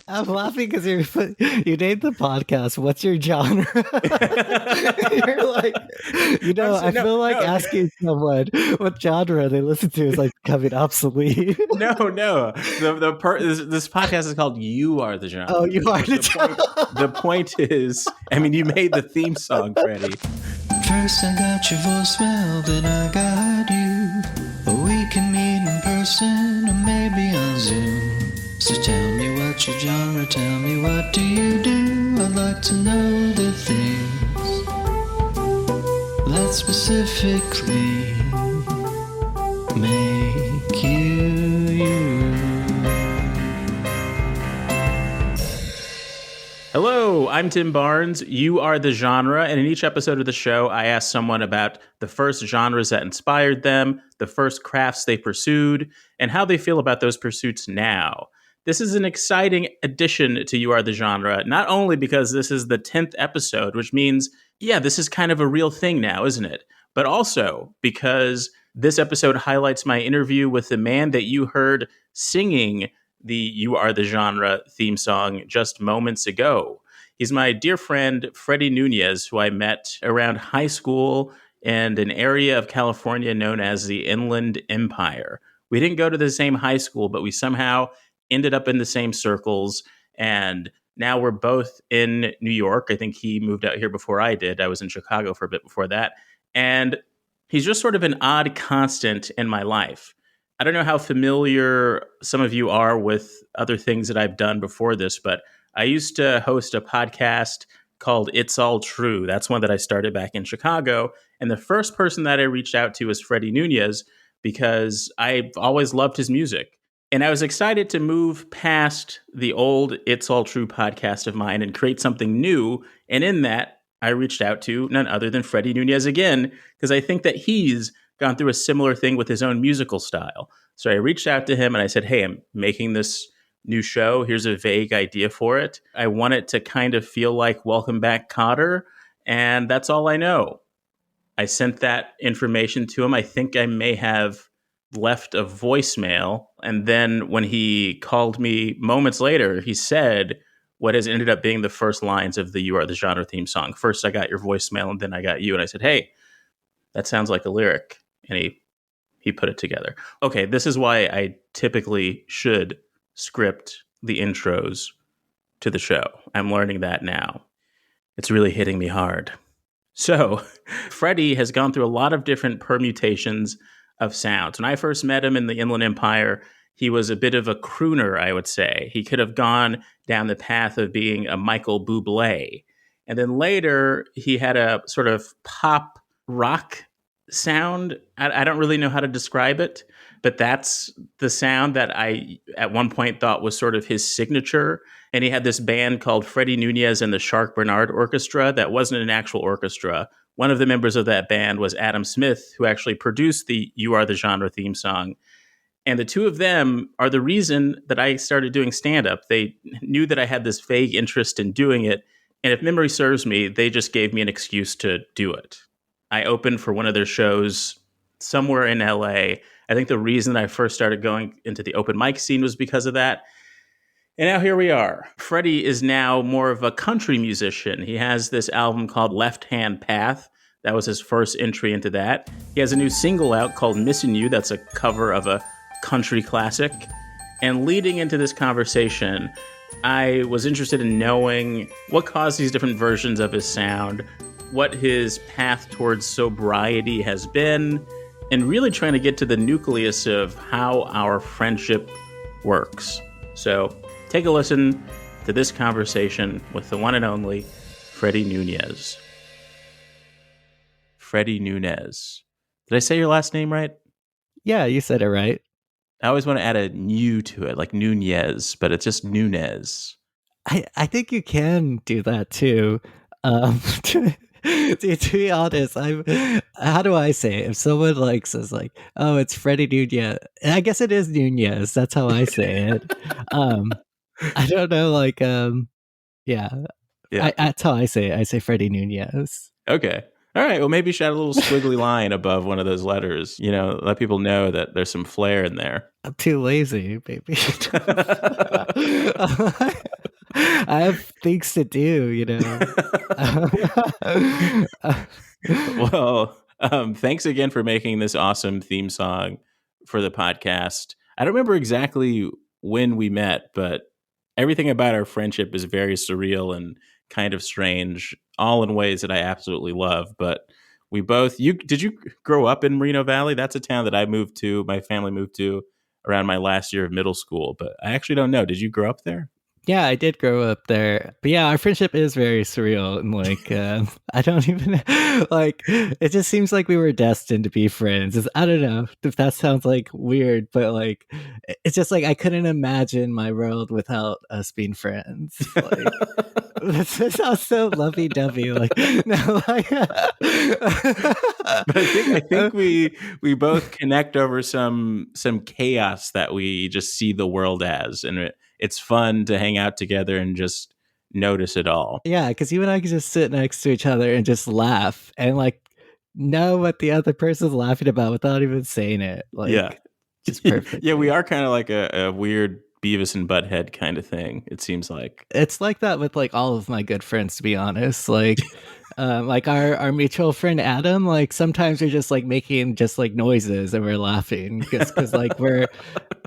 I'm laughing because you named the podcast, "What's your genre?" You're like, I feel like asking someone what genre they listen to is like becoming obsolete. No. This podcast is called "You Are the Genre." Oh, you are The point is, I mean, you made the theme song, Freddie. First I got your voicemail, then I got you. We can meet in person or maybe on Zoom. So tell me what's your genre, tell me what do you do? I'd like to know the things that specifically make you. Hello, I'm Tim Barnes. You are the genre, and in each episode of the show, I ask someone about the first genres that inspired them, the first crafts they pursued, and how they feel about those pursuits now. This is an exciting addition to You Are the Genre, not only because this is the 10th episode, which means, this is kind of a real thing now, isn't it? But also because this episode highlights my interview with the man that you heard singing the You Are the Genre theme song just moments ago. He's my dear friend, Freddie Nunez, who I met around high school in an area of California known as the Inland Empire. We didn't go to the same high school, but we somehow ended up in the same circles, and now we're both in New York. I think he moved out here before I did. I was in Chicago for a bit before that, and he's just sort of an odd constant in my life. I don't know how familiar some of you are with other things that I've done before this, but I used to host a podcast called It's All True. That's one that I started back in Chicago, and the first person that I reached out to was Freddie Nunez because I've always loved his music. And I was excited to move past the old It's All True podcast of mine and create something new. And in that, I reached out to none other than Freddie Nunez again, because I think that he's gone through a similar thing with his own musical style. So I reached out to him and I said, hey, I'm making this new show. Here's a vague idea for it. I want it to kind of feel like Welcome Back, Kotter. And that's all I know. I sent that information to him. I think I may have left a voicemail, and then when he called me moments later, he said what has ended up being the first lines of the You Are the Genre theme song. First, I got your voicemail, and then I got you, and I said, hey, that sounds like a lyric, and he put it together. Okay, this is why I typically should script the intros to the show. I'm learning that now. It's really hitting me hard. So, Freddie has gone through a lot of different permutations of sounds. When I first met him in the Inland Empire, he was a bit of a crooner, I would say. He could have gone down the path of being a Michael Bublé. And then later, he had a sort of pop rock sound. I don't really know how to describe it, but that's the sound that I at one point thought was sort of his signature. And he had this band called Freddie Nunez and the Shark Bernard Orchestra that wasn't an actual orchestra. One of the members of that band was Adam Smith, who actually produced the You Are the Genre theme song. And the two of them are the reason that I started doing stand-up. They knew that I had this vague interest in doing it. And if memory serves me, they just gave me an excuse to do it. I opened for one of their shows somewhere in LA. I think the reason I first started going into the open mic scene was because of that. And now here we are. Freddie is now more of a country musician. He has this album called Left Hand Path. That was his first entry into that. He has a new single out called Missing You. That's a cover of a country classic. And leading into this conversation, I was interested in knowing what caused these different versions of his sound, what his path towards sobriety has been, and really trying to get to the nucleus of how our friendship works. So take a listen to this conversation with the one and only Freddie Nunez. Freddie Nunez. Did I say your last name right? Yeah, you said it right. I always want to add a new to it, like Nunez, but it's just Nunez. I think you can do that too. To be honest, how do I say it? If someone says oh, it's Freddie Nunez, I guess it is Nunez. That's how I say it. I don't know, yeah. That's how I say it. I say Freddie Nunez. Okay. All right. Well, maybe you should add a little squiggly line above one of those letters. Let people know that there's some flair in there. I'm too lazy, baby. I have things to do, you know. Well, thanks again for making this awesome theme song for the podcast. I don't remember exactly when we met, but everything about our friendship is very surreal and kind of strange, all in ways that I absolutely love. But we both, you did you grow up in Merino Valley? That's a town that I moved to, my family moved to around my last year of middle school, but I actually don't know. Did you grow up there? Yeah, I did grow up there. But yeah, our friendship is very surreal and like I don't even like it just seems like we were destined to be friends. I don't know if that sounds like weird, but like it's just like I couldn't imagine my world without us being friends. Like that sounds so lovey-dovey. Like no, like But I think we both connect over some chaos that we just see the world as, and it's fun to hang out together and just notice it all. yeah, because you and I could just sit next to each other and just laugh and like know what the other person's laughing about without even saying it. Yeah, Like just perfect. yeah, we are kind of like a weird Beavis and Butthead kind of thing. It seems like. It's like that with like all of my good friends, to be honest. Like our mutual friend Adam, like sometimes we're just like making just like noises and we're laughing because like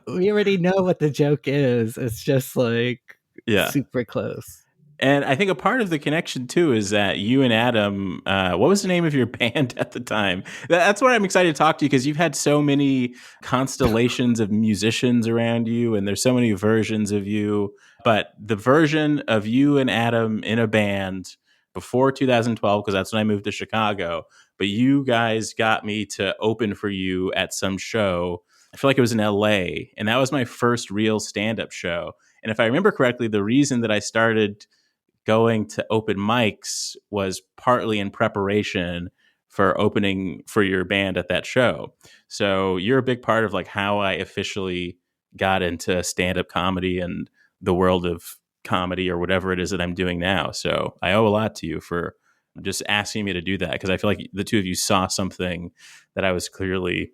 we already know what the joke is. It's just like Yeah. super close. And I think a part of the connection too is that you and Adam, what was the name of your band at the time? That's why I'm excited to talk to you, because you've had so many constellations of musicians around you, and there's so many versions of you. But the version of you and Adam in a band before 2012, because that's when I moved to Chicago. But you guys got me to open for you at some show. I feel like it was in LA, and that was my first real stand-up show. And if I remember correctly, the reason that I started going to open mics was partly in preparation for opening for your band at that show. So you're a big part of like how I officially got into stand-up comedy and the world of comedy or whatever it is that I'm doing now. So I owe a lot to you for just asking me to do that, because I feel like the two of you saw something that I was clearly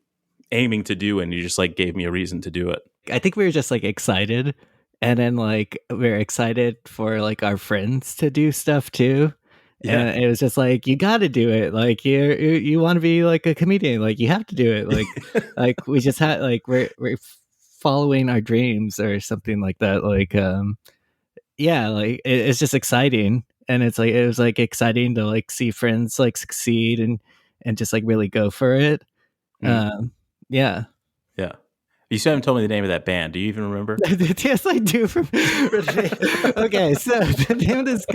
aiming to do, and you just like gave me a reason to do it. I think we were just like excited, and then like we're excited for like our friends to do stuff too. Yeah. And it was just like you got to do it. Like you want to be like a comedian, like you have to do it. Like we just had like we're following our dreams or something like that. Like yeah, like it's just exciting, and it's like it was like exciting to like see friends like succeed and just like really go for it. Um, yeah. Yeah. You still haven't told me the name of that band. Do you even remember? Yes, I do. Okay, so the name of this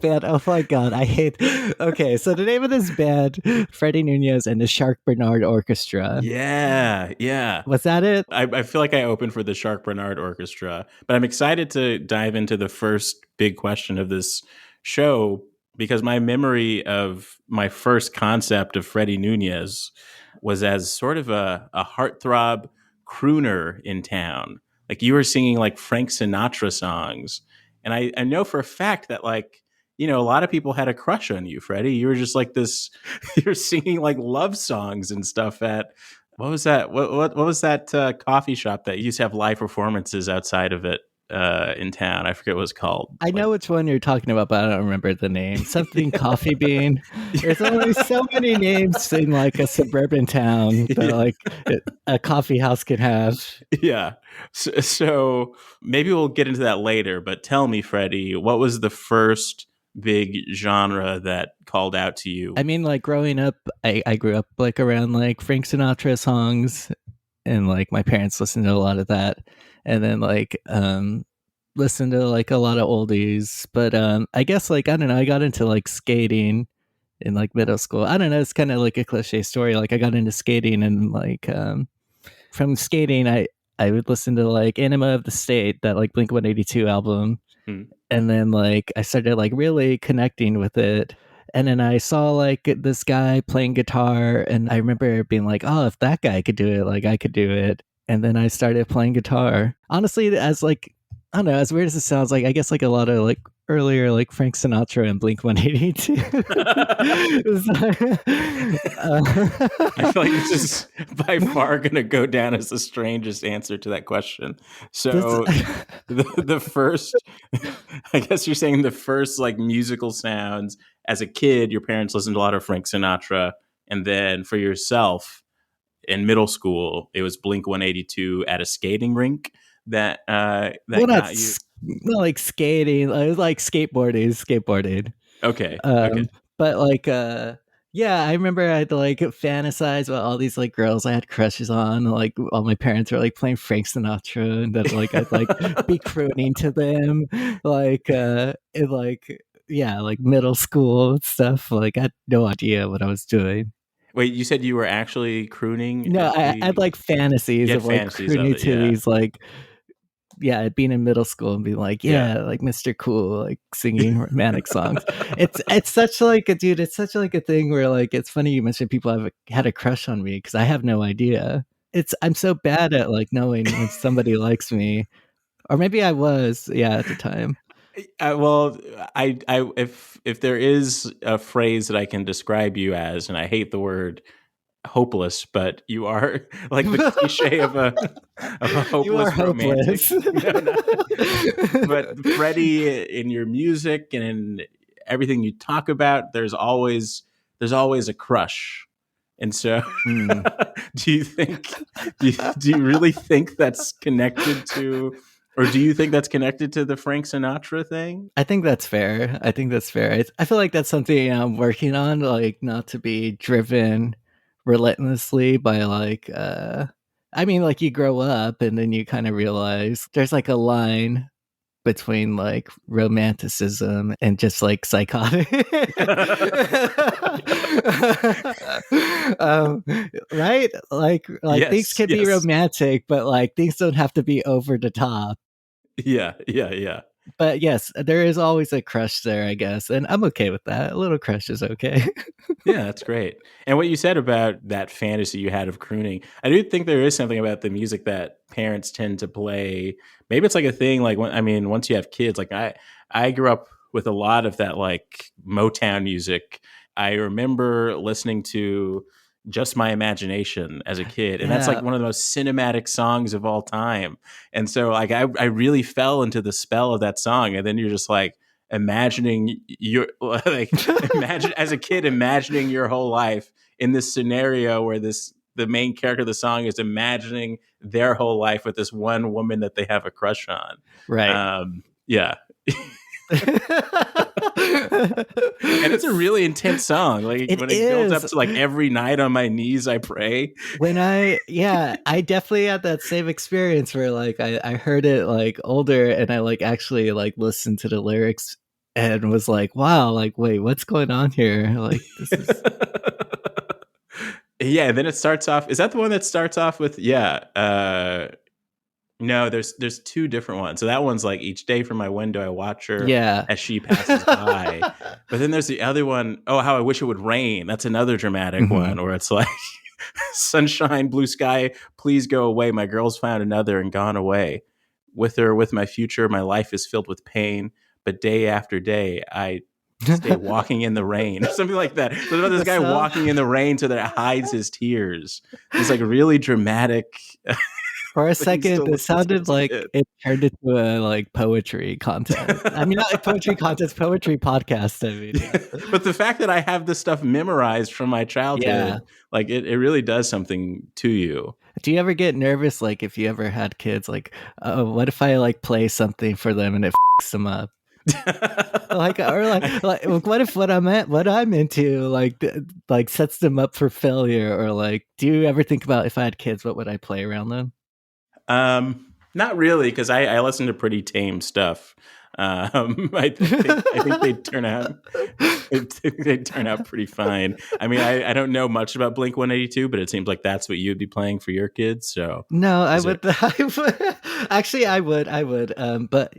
band. Oh my god, I hate. Okay, so the name of this band, Freddie Nunez and the Shark Bernard Orchestra. Yeah, yeah. Was that it? I feel like I opened for the Shark Bernard Orchestra, but I'm excited to dive into the first big question of this show, because my memory of my first concept of Freddie Nunez was as sort of a heartthrob crooner in town. Like you were singing like Frank Sinatra songs. And I know for a fact that like, you know, a lot of people had a crush on you, Freddie. You were just like this, you're singing like love songs and stuff at, what was that? What was that coffee shop that used to have live performances outside of it in town? I forget what it was called. I know which one you're talking about, but I don't remember the name. Something Coffee Bean. There's only so many names in like a suburban town that like a coffee house can have. Yeah. So maybe we'll get into that later, but tell me, Freddie, what was the first big genre that called out to you? I mean, like growing up, I grew up like around like Frank Sinatra songs, and like my parents listened to a lot of that. And then like listen to like a lot of oldies, but I guess like I don't know, I got into like skating in like middle school. I don't know, it's kind of like a cliche story. Like I got into skating, and like from skating I would listen to like Anima of the State, that like Blink-182 album. And then like I started like really connecting with it. And then I saw like this guy playing guitar, and I remember being like, oh, if that guy could do it, like I could do it. And then I started playing guitar. Honestly, as like, I don't know, as weird as it sounds, like I guess like a lot of like earlier, like Frank Sinatra and Blink 182. I feel like this is by far going to go down as the strangest answer to that question. this, So the first, I guess you're saying the first like musical sounds as a kid, your parents listened to a lot of Frank Sinatra, and then for yourself in middle school, it was Blink 182 at a skating rink well, that got you. that's not like skating. It was like skateboarding. Okay, okay, Um, but like, yeah, I remember I'd like fantasize about all these like girls I had crushes on. Like, all my parents were like playing Frank Sinatra, and that like I'd like be crooning to them, like, in like, yeah, like middle school and stuff. Like, I had no idea what I was doing. Wait, you said you were actually crooning No, at I had the. like You fantasies had of like fantasies of crooning it, to yeah. these like, yeah, being in middle school and being like, Yeah. yeah, like Mr. Cool, like singing romantic songs. It's such like a dude. It's such like a thing where like it's funny you mentioned people have had a crush on me because I have no idea. I'm so bad at like knowing when somebody likes me, or maybe I was, yeah, at the time. Well, if there is a phrase that I can describe you as, and I hate the word hopeless, but you are like the cliche of a You are hopeless romantic. hopeless. No, no. But Freddie, in your music and in everything you talk about, there's always a crush. And so, Hmm. do you think do you really think that's connected to, or do you think that's connected to the Frank Sinatra thing? I think that's fair. I think that's fair. I feel like that's something I'm working on, like not to be driven relentlessly by like I mean like you grow up and then you kind of realize there's like a line between like romanticism and just like psychotic. um, right? Like things Yes, can be yes, romantic, but like things don't have to be over the top. yeah, yeah, yeah. But yes, there is always a crush there, I guess, and I'm okay with that. A little crush is okay. Yeah, that's great. And what you said about that fantasy you had of crooning, I do think there is something about the music that parents tend to play. Maybe it's like a thing like when I mean, once you have kids, like I grew up with a lot of that like Motown music. I remember listening to Just My Imagination as a kid, and that's like Yeah. one of the most cinematic songs of all time. And so like I really fell into the spell of that song, and then you're just like imagining your like imagine as a kid imagining your whole life in this scenario where the main character of the song is imagining their whole life with this one woman that they have a crush on. Right. Yeah. And it's a really intense song. Like It when it builds up is. to like every night on my knees I pray. I definitely had that same experience where like I heard it like older and I like actually like listened to the lyrics and was like, wow, like wait, what's going on here? Like this is Yeah, then it starts off. Is that the one that starts off with no, there's two different ones. So that one's like each day from my window I watch her yeah. as she passes by. But then there's the other one, oh how I wish it would rain. That's another dramatic Mhm. one where it's like sunshine, blue sky, please go away. My girl's found another and gone away. With her, with my future, my life is filled with pain. But day after day, I stay walking in the rain or something like that. So about this guy So- walking in the rain so that it hides his tears. It's like really dramatic. For a But he second, still it listens to sounded his like kid. it turned into a like poetry contest. I mean, not like poetry contest, poetry podcast. I mean, Yeah. But the fact that I have this stuff memorized from my yeah. childhood, like it really does something to you. Do you ever get nervous, like if you ever had kids, like, oh, what if I like play something for them and it fucks them up? Like, or like, what if what I'm into, like, like sets them up for failure? Or like, do you ever think about if I had kids, what would I play around them? Not really, because I listen to pretty tame stuff. I think they'd turn out pretty fine. I mean, I don't know much about Blink 182, but it seems like that's what you'd be playing for your kids. So No, I is would, it? I would, actually, I would, but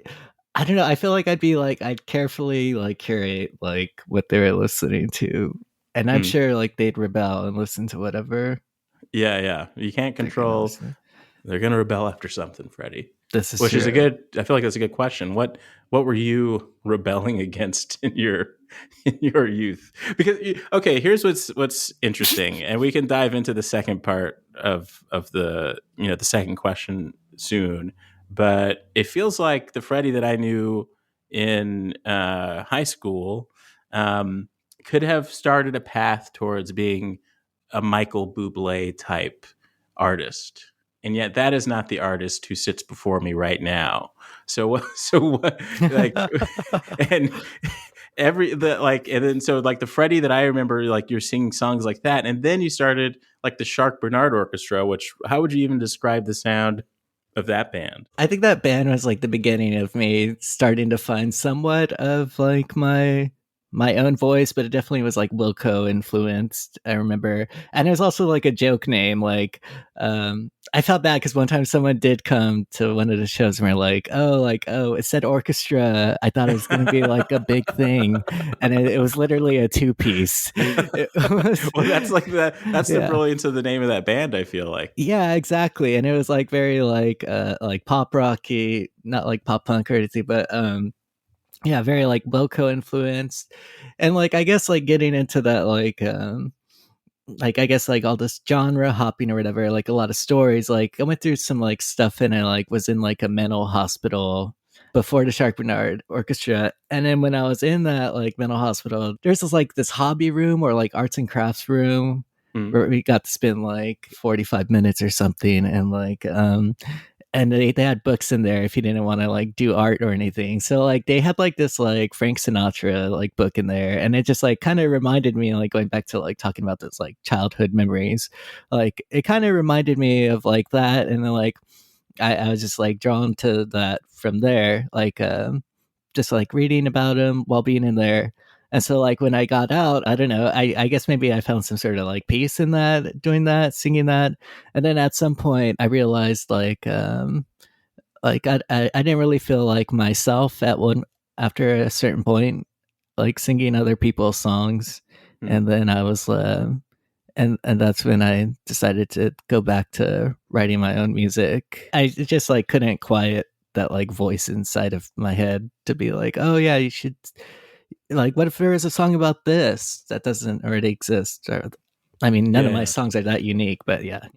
I don't know. I feel like I'd be like, I'd carefully like curate like what they're listening to. And I'm Hmm. sure like they'd rebel and listen to whatever Yeah, yeah. You can't they're gonna control. listen. They're gonna rebel after something, Freddie. This is Which is a true. good. I feel like that's a good question. What were you rebelling against in your youth? Because okay, here's what's interesting, and we can dive into the second part of the the second question soon. But it feels like the Freddie that I knew in high school um, could have started a path towards being a Michael Bublé type artist, and yet that is not the artist who sits before me right now. So what, like, and and then so like the Freddie that I remember, like you're singing songs like that, and then you started like the Shark Bernard Orchestra, which how would you even describe the sound of that band? I think that band was like the beginning of me starting to find somewhat of like my own voice, but it definitely was like Wilco influenced. I remember, and it was also like a joke name. Like, I felt bad because one time someone did come to one of the shows and were like, oh, it said orchestra. I thought it was going to be like a big thing, and it was literally a two piece. Well, that's like that's the Yeah. brilliance of the name of that band, I feel like. Yeah, exactly. And it was like very like pop rocky, not like pop punk or anything, but yeah, very like Wilco influenced. And like I guess like getting into that like I guess like all this genre hopping or whatever, like a lot of stories. Like I went through some like stuff and I like was in like a mental hospital before the Shark Bernard Orchestra. And then when I was in that like mental hospital, there's this hobby room or like arts and crafts room Mm. where we got to spend like 45 minutes or something and and they had books in there if you didn't want to like do art or anything. So like they had like this like Frank Sinatra like book in there, and it just like kind of reminded me, like going back to like talking about those like childhood memories, like it kind of reminded me of like that. And then like I was just like drawn to that from there, like just like reading about him while being in there. And so like when I got out, I don't know, I guess maybe I found some sort of like peace in that, doing that, singing that. And then at some point I realized like I didn't really feel like myself at one after a certain point, like singing other people's songs. Mm. And then I was and that's when I decided to go back to writing my own music. I just like couldn't quiet that like voice inside of my head to be like, oh yeah, you should, like, what if there is a song about this that doesn't already exist? Or, I mean, none of my Yeah. songs are that unique, but yeah.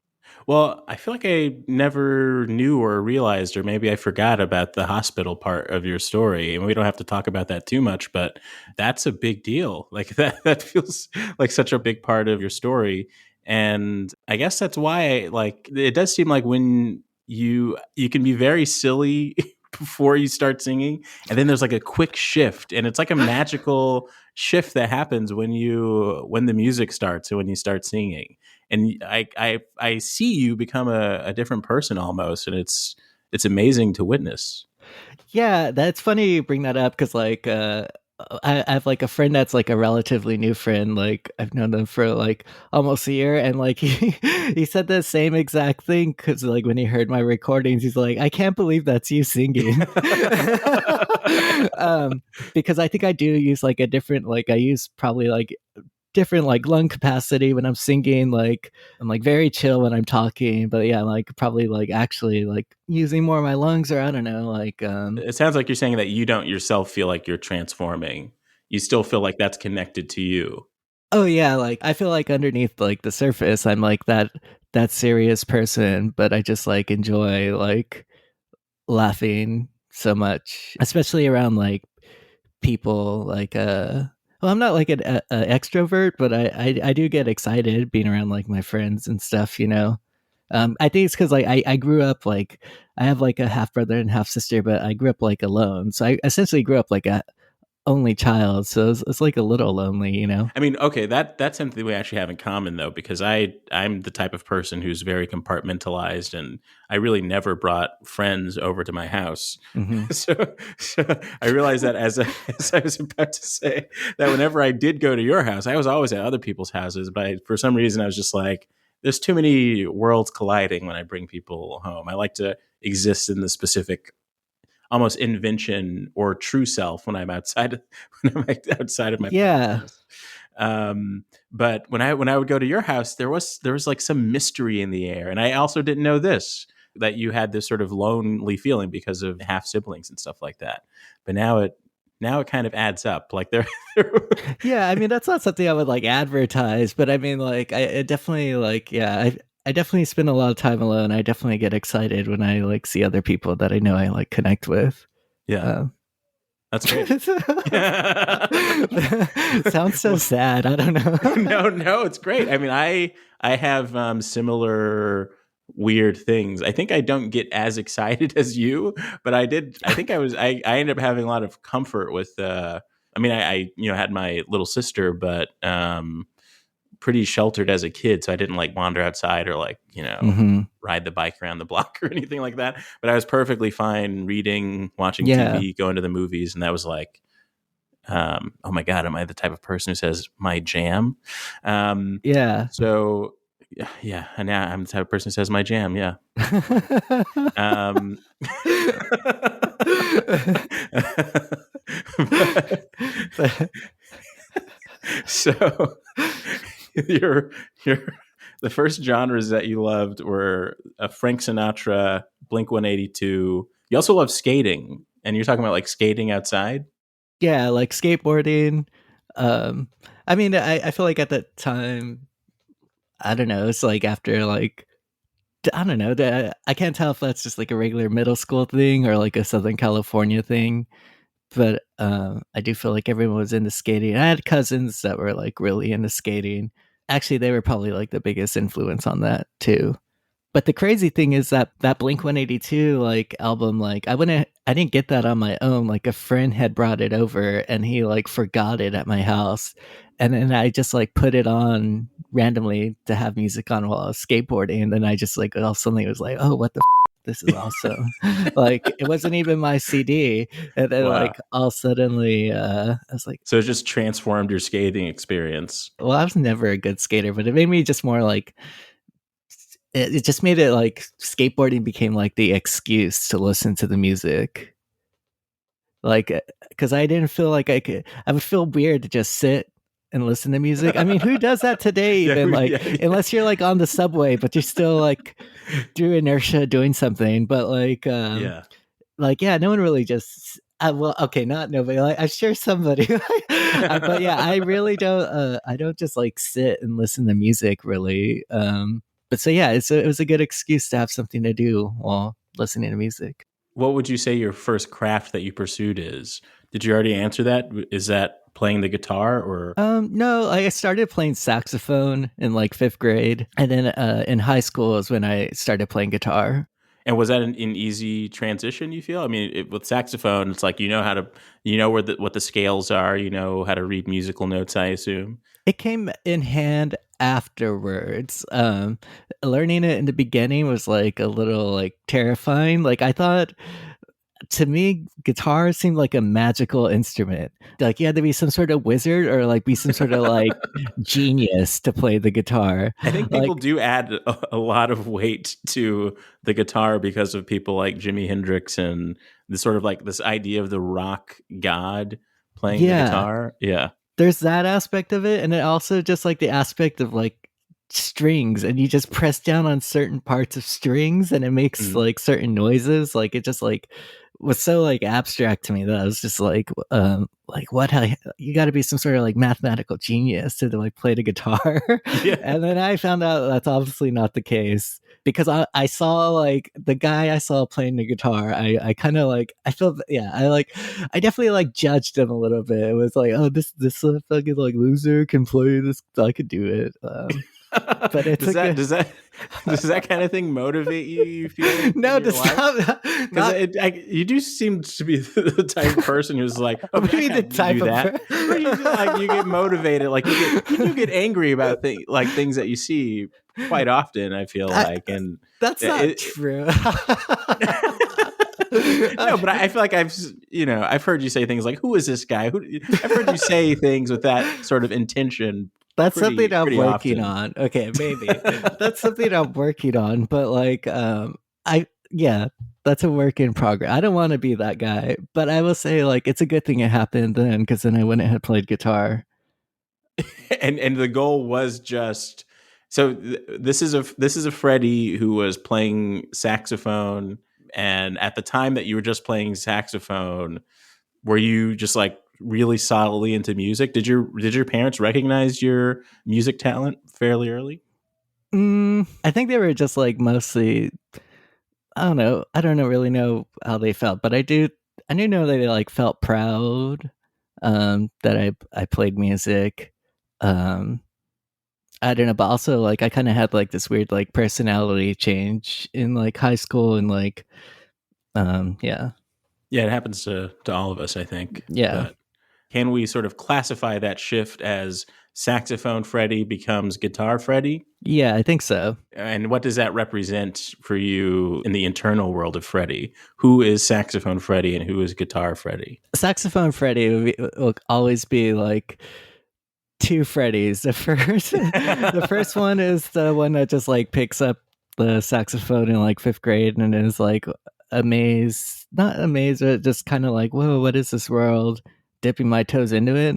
Well, I feel like I never knew or realized, or maybe I forgot about the hospital part of your story. And we don't have to talk about that too much, but that's a big deal. Like that feels like such a big part of your story. And I guess that's why like it does seem like when you can be very silly before you start singing, and then there's like a quick shift, and it's like a magical shift that happens when the music starts and when you start singing, and I see you become a different person almost, and it's amazing to witness. Yeah, that's funny you bring that up because like I have like a friend that's like a relatively new friend. Like I've known them for like almost a year, and like he said the same exact thing because like when he heard my recordings, he's like, "I can't believe that's you singing." um, because I think I do use like a different, like I use probably like different like lung capacity when I'm singing. Like I'm like very chill when I'm talking, but yeah, I'm like probably like actually like using more of my lungs, or I don't know, like It sounds like you're saying that you don't yourself feel like you're transforming. You still feel like that's connected to you. oh yeah, like I feel like underneath like the surface I'm like that serious person, but I just like enjoy like laughing so much, especially around like people like well, I'm not like a extrovert, but I do get excited being around like my friends and stuff, you know. I think it's because like I grew up like I have like a half brother and half sister, but I grew up like alone, so I essentially grew up like a only child, so it's like a little lonely, you know. I mean, okay, that's something we actually have in common though, because I'm the type of person who's very compartmentalized, and I really never brought friends over to my house. Hmm. So I realized that as I was about to say that whenever I did go to your house, I was always at other people's houses, but for some reason I was just like, there's too many worlds colliding when I bring people home. I like to exist in the specific almost invention or true self when I'm outside when I'm outside of my parents' Yeah. house. But when I would go to your house, there was like some mystery in the air, and I also didn't know this. that you had this sort of lonely feeling because of half siblings and stuff like that. But now it kind of adds up. Like they're Yeah, I mean that's not something I would like advertise, but I mean like I definitely like I definitely spend a lot of time alone. I definitely get excited when I like see other people that I know I like connect with. yeah, that's great. Sounds so sad. I don't know. No, it's great. I mean, I have similar weird things. I think I don't get as excited as you, but I did. I think I ended up having a lot of comfort with. I mean, I had my little sister, but pretty sheltered as a kid, so I didn't like wander outside or like ride the bike around the block or anything like that. But I was perfectly fine reading, watching Yeah. TV, going to the movies, and that was like. Oh my God, am I the type of person who says my jam? Yeah. So yeah, and now I'm the type of person who says my jam. Yeah. Um, so your the first genres that you loved were Frank Sinatra, Blink 182. You also love skating, and you're talking about like skating outside. Yeah, like skateboarding. Um, I mean, I feel like at that time, I don't know. It's like after like I don't know. I can't tell if that's just like a regular middle school thing or like a Southern California thing. But I do feel like everyone was into skating. I had cousins that were like really into skating. Actually, they were probably like the biggest influence on that too. But the crazy thing is that that Blink 182 like album, like I didn't get that on my own. Like a friend had brought it over and he like forgot it at my house. And then I just like put it on randomly to have music on while I was skateboarding. And then I just like all suddenly was like, oh, what the this is awesome. Like it wasn't even my CD. And then Wow. like all suddenly I was like, So it just transformed your skating experience. well, I was never a good skater, but it made me just more like it just made it like skateboarding became like the excuse to listen to the music. Like, because I didn't feel like I would feel weird to just sit and listen to music. I mean, who does that today? Even unless you're like on the subway, but you're still like through inertia doing something. But like, no one really just. Well, okay, not nobody. Like, I'm sure somebody, but yeah, I really don't. I don't just like sit and listen to music really. But so yeah, it was a good excuse to have something to do while listening to music. What would you say your first craft that you pursued is? Did you already answer that? Is that playing the guitar or? No, I started playing saxophone in like 5th grade, and then in high school is when I started playing guitar. And was that an easy transition? You feel? I mean, with saxophone, it's like you know what the scales are. You know how to read musical notes. I assume it came in hand afterwards. Learning it in the beginning was like a little like terrifying. Like I thought, to me, guitar seemed like a magical instrument. Like you had to be some sort of wizard or like be some sort of like genius to play the guitar. I think people do add a lot of weight to the guitar because of people like Jimi Hendrix and the sort of like this idea of the rock god playing the guitar. Yeah. There's that aspect of it, and then also just like the aspect of like strings, and you just press down on certain parts of strings and it makes like certain noises. Like it just like was so like abstract to me that I was just like what, you got to be some sort of like mathematical genius to like play the guitar. And then I found out that's obviously not the case, because I saw like the guy I saw playing the guitar. I kind of like, I felt, I definitely like judged him a little bit. It was like, oh, this fucking like loser can play this. I could do it. But it's does that kind of thing motivate you? You feel no, not you do seem to be the type of person who's like, oh, what do you mean the type of that? Like you get motivated, like you do get angry about things that you see quite often. I feel like, and that's not true. No, but I feel like I've heard you say things like, "Who is this guy?" I've heard you say things with that sort of intention. That's something I'm working on. Okay, maybe that's something I'm working on. But like, that's a work in progress. I don't want to be that guy, but I will say like it's a good thing it happened then, because then I wouldn't have played guitar. And the goal was just So this is a Freddie who was playing saxophone, and at the time that you were just playing saxophone, were you just like really solidly into music? Did your parents recognize your music talent fairly early? I think they were just like mostly. I don't know. I don't know really know how they felt, but I do. I do know that they like felt proud that I played music. Um, I don't know, but also like I kind of had like this weird like personality change in like high school and like yeah. Yeah, it happens to all of us, I think. Yeah. But can we sort of classify that shift as saxophone Freddie becomes guitar Freddie? Yeah, I think so. And what does that represent for you in the internal world of Freddie? Who is saxophone Freddie and who is guitar Freddie? Saxophone Freddie will always be like two Freddies. The first one is the one that just like picks up the saxophone in like 5th grade and is like amazed, not amazed, but just kind of like, whoa, what is this world? Dipping my toes into it.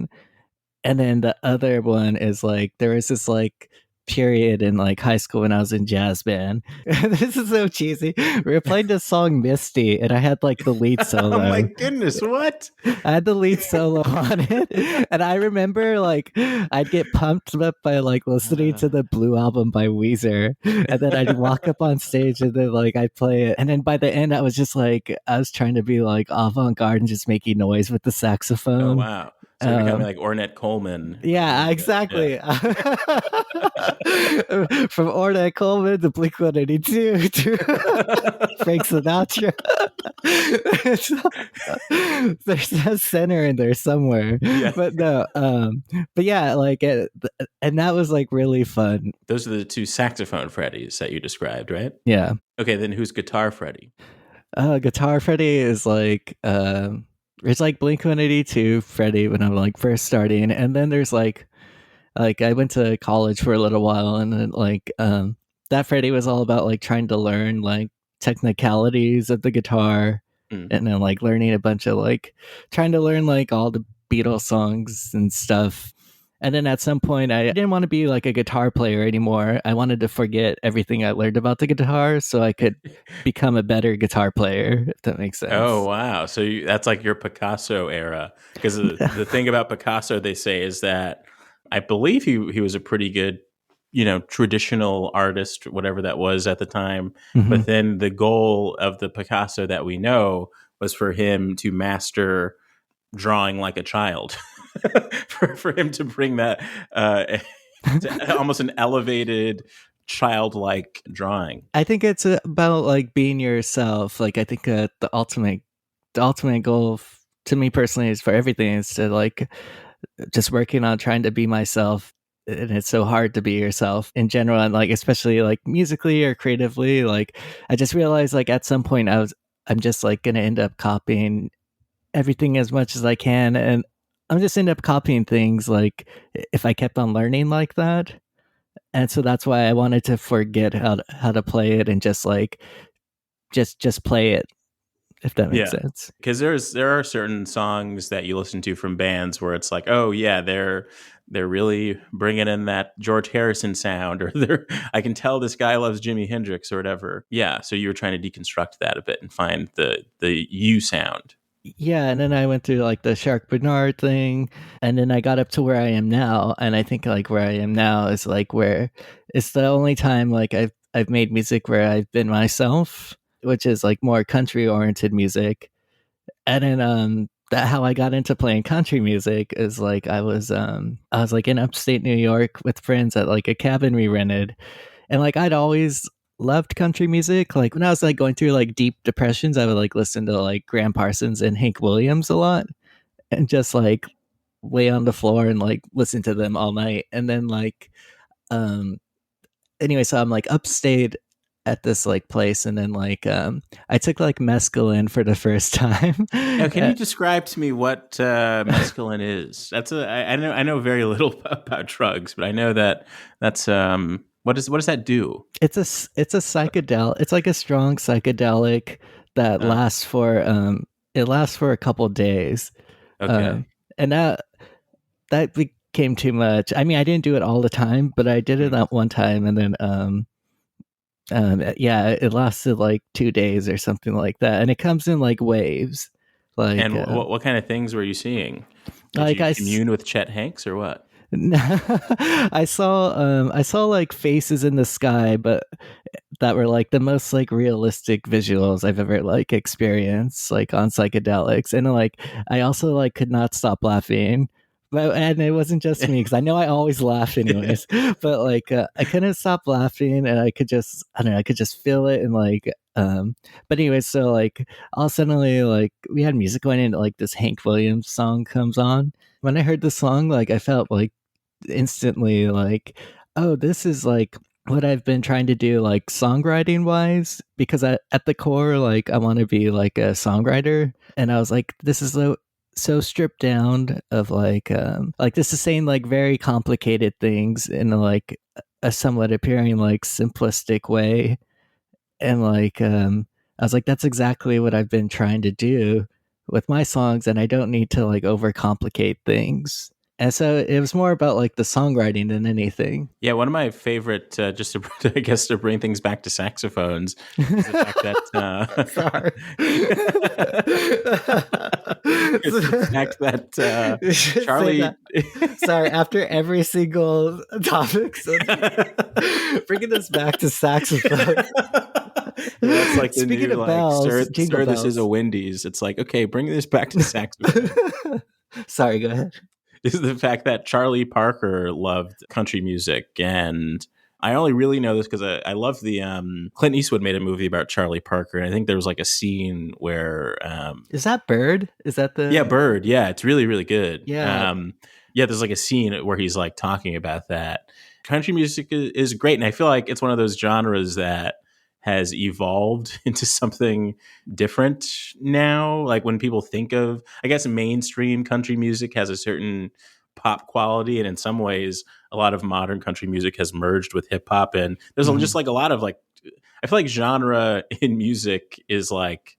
And then the other one is like there was this like period in like high school when I was in jazz band. This is so cheesy. We were playing this song Misty and I had like the lead Oh my solo. goodness, what? I had the lead solo on it. And I remember like I'd get pumped up by like listening to the Blue album by Weezer. And then I'd walk up on stage and then like I'd play it. And then by the end I was just like I was trying to be like avant-garde and just making noise with the saxophone. Oh wow. So you're becoming like Ornette Coleman. Yeah, exactly. Yeah. From Ornette Coleman to Blink-182 to Frank Sinatra. There's that center in there somewhere. Yeah. But no, but yeah, like, and that was like really fun. Those are the two saxophone Freddies that you described, right? Yeah. Okay, then who's guitar Freddie? Guitar Freddie is like, it's like Blink-182 Freddie when I'm like first starting, and then there's like I went to college for a little while, and then like that Freddie was all about like trying to learn like technicalities of the guitar, and then like learning a bunch of like trying to learn like all the Beatles songs and stuff. And then at some point, I didn't want to be like a guitar player anymore. I wanted to forget everything I learned about the guitar so I could become a better guitar player, if that makes sense. Oh wow! So that's like your Picasso era, because the thing about Picasso, they say, is that I believe he was a pretty good, traditional artist, whatever that was at the time. Mhm. But then the goal of the Picasso that we know was for him to master drawing like a child, for him to bring that to almost an elevated childlike drawing. I think it's about like being yourself. Like I think the ultimate goal to me personally is for everything is to like just working on trying to be myself. And it's so hard to be yourself in general, and like especially like musically or creatively. Like I just realized like at some point I'm just like gonna end up copying everything as much as I can, and I'm just end up copying things like if I kept on learning like that. And so that's why I wanted to forget how to play it and just like just play it, if that makes sense. Because there are certain songs that you listen to from bands where it's like, oh yeah, they're really bringing in that George Harrison sound, or I can tell this guy loves Jimi Hendrix or whatever. Yeah, so you were trying to deconstruct that a bit and find the you sound. Yeah, and then I went through like the Shark Bernard thing, and then I got up to where I am now, and I think like where I am now is like where it's the only time like I've made music where I've been myself, which is like more country oriented music. And then that how I got into playing country music is like I was like in upstate New York with friends at like a cabin we rented, and like I'd always loved country music. Like when I was like going through like deep depressions, I would like listen to like Graham Parsons and Hank Williams a lot, and just like lay on the floor and like listen to them all night. And then like anyway, so I'm like upstate at this like place, and then like I took like mescaline for the first time. Now, can you describe to me what mescaline is? I know very little about drugs, but I know that's what does that do? It's a psychedelic. It's like a strong psychedelic that lasts for it lasts for a couple days. Okay. And that became too much. I mean, I didn't do it all the time, but I did it that one time, and then yeah, it lasted like 2 days or something like that, and it comes in like waves. Like, And what kind of things were you seeing? Did like you commune with Chet Hanks or what? I saw like faces in the sky, but that were like the most like realistic visuals I've ever like experienced, like on psychedelics. And like I also like could not stop laughing. But, and it wasn't just me, because I know I always laugh anyways, but like I couldn't stop laughing, and I could just, I don't know, I could just feel it. And like but anyways, so like all suddenly, like we had music going, and like this Hank Williams song comes on. When I heard the song, like I felt like instantly like, oh, this is like what I've been trying to do, like songwriting wise, because at the core, like I want to be like a songwriter. And I was like, this is so stripped down of like this is saying like very complicated things in like a somewhat appearing like simplistic way. And like I was like, that's exactly what I've been trying to do with my songs, and I don't need to like overcomplicate things. And so it was more about like the songwriting than anything. Yeah, one of my favorite, just to, I guess, to bring things back to saxophones, is the fact that Sorry. it's the fact that You should say Charlie. that. Sorry, after every single topic, so bringing this back to saxophone. That's like the Speaking new of like, bells, sir, jingle this is bells. a Wendy's. It's like, okay, bring this back to saxophone. Sorry, go ahead. Is the fact that Charlie Parker loved country music. And I only really know this because I love the Clint Eastwood made a movie about Charlie Parker. And I think there was like a scene where Is that Bird? Is that the yeah, Bird. Yeah, it's really, really good. Yeah. Yeah, there's like a scene where he's like talking about that. Country music is great. And I feel like it's one of those genres that has evolved into something different now. Like when people think of, I guess, mainstream country music has a certain pop quality. And in some ways, a lot of modern country music has merged with hip hop. And there's just like a lot of like, I feel like genre in music is like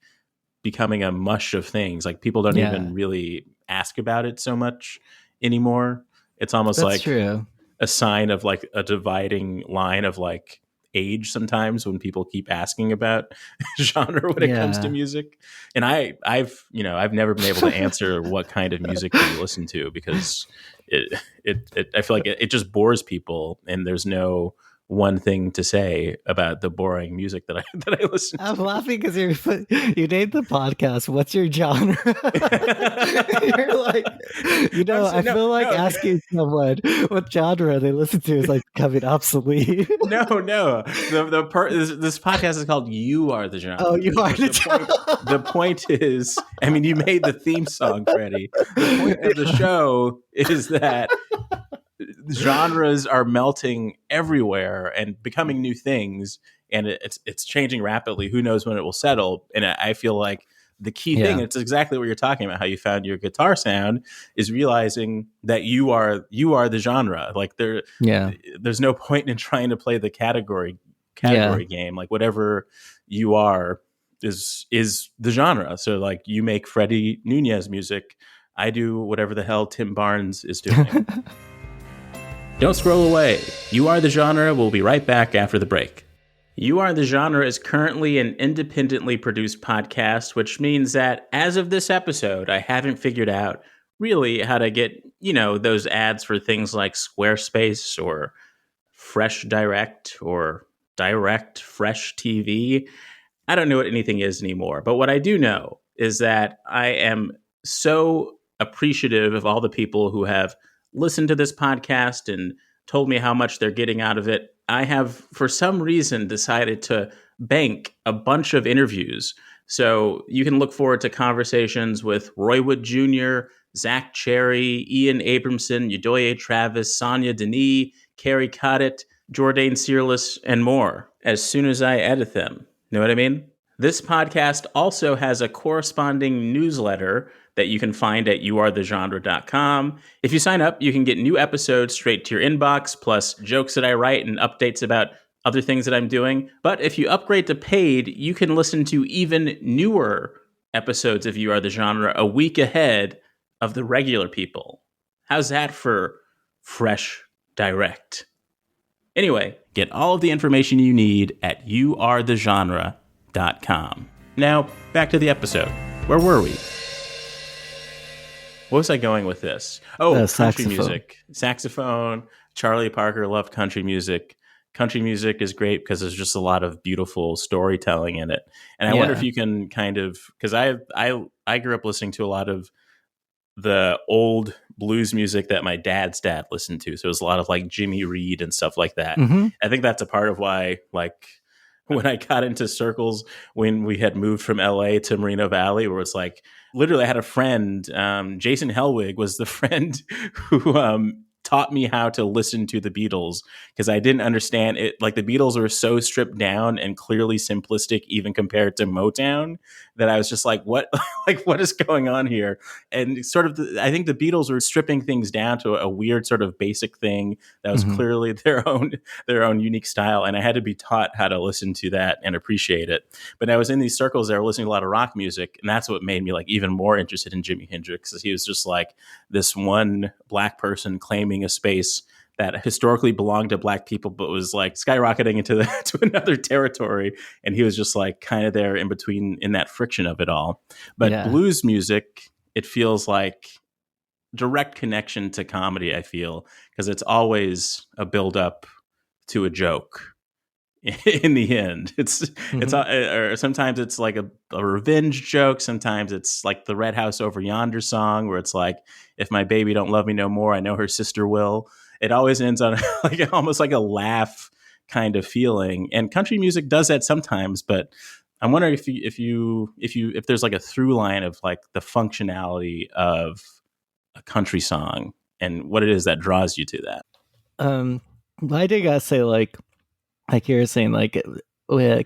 becoming a mush of things. Like people don't even really ask about it so much anymore. It's almost That's like true. a sign of like a dividing line of like age sometimes when people keep asking about genre when it comes to music. And I've never been able to answer what kind of music you listen to, because it I feel like it just bores people, and there's no one thing to say about the boring music that I listen to. I'm laughing because you named the podcast "What's Your Genre?" You're like, I feel like asking someone what genre they listen to is like becoming obsolete. No. This podcast is called "You Are the Genre." Oh, you are the genre. The point is, I mean, you made the theme song, Freddie. The point of the show is that genres are melting everywhere and becoming new things, and it's changing rapidly. Who knows when it will settle? And I feel like the key thing, it's exactly what you're talking about, how you found your guitar sound, is realizing that you are the genre. Like there's no point in trying to play the category game. Like whatever you are is the genre. So like you make Freddie Nunez music, I do whatever the hell Tim Barnes is doing. Don't scroll away. You Are the Genre will be right back after the break. You Are the Genre is currently an independently produced podcast, which means that as of this episode, I haven't figured out really how to get, those ads for things like Squarespace or Fresh Direct or Direct Fresh TV. I don't know what anything is anymore. But what I do know is that I am so appreciative of all the people who have listened to this podcast and told me how much they're getting out of it. I have, for some reason, decided to bank a bunch of interviews. So you can look forward to conversations with Roy Wood Jr., Zach Cherry, Ian Abramson, Udoye Travis, Sonia Denis, Carrie Coddett, Jordan Searless, and more as soon as I edit them. Know what I mean? This podcast also has a corresponding newsletter that you can find at youarethegenre.com. If you sign up, you can get new episodes straight to your inbox, plus jokes that I write and updates about other things that I'm doing. But if you upgrade to paid, you can listen to even newer episodes of You Are the Genre a week ahead of the regular people. How's that for fresh, direct. Anyway, get all of the information you need at youarethegenre.com. Now, back to the episode. Where were we? What was I going with this? Oh, country saxophone. music. Saxophone. Charlie Parker loved country music. Country music is great because there's just a lot of beautiful storytelling in it. And I wonder if you can kind of, because I grew up listening to a lot of the old blues music that my dad's dad listened to. So it was a lot of like Jimmy Reed and stuff like that. Mm-hmm. I think that's a part of why, like, when I got into circles when we had moved from LA to Moreno Valley, where it's like, literally I had a friend, Jason Helwig was the friend who taught me how to listen to the Beatles, because I didn't understand it. Like, the Beatles were so stripped down and clearly simplistic, even compared to Motown, that I was just like, what, like, what is going on here? And sort of, I think the Beatles were stripping things down to a weird sort of basic thing that was clearly their own unique style. And I had to be taught how to listen to that and appreciate it. But I was in these circles that were listening to a lot of rock music. And that's what made me like even more interested in Jimi Hendrix, because he was just like this one black person claiming a space that historically belonged to black people, but was like skyrocketing into to another territory. And he was just like kind of there in between, in that friction of it all. But blues music, it feels like direct connection to comedy, I feel, because it's always a build up to a joke. In the end, it's or sometimes it's like a revenge joke. Sometimes it's like the Red House Over Yonder song, where it's like, if my baby don't love me no more, I know her sister will. It always ends on like almost like a laugh kind of feeling. And country music does that sometimes, but I'm wondering if there's like a through line of like the functionality of a country song and what it is that draws you to that. I did gotta say, like you were saying, like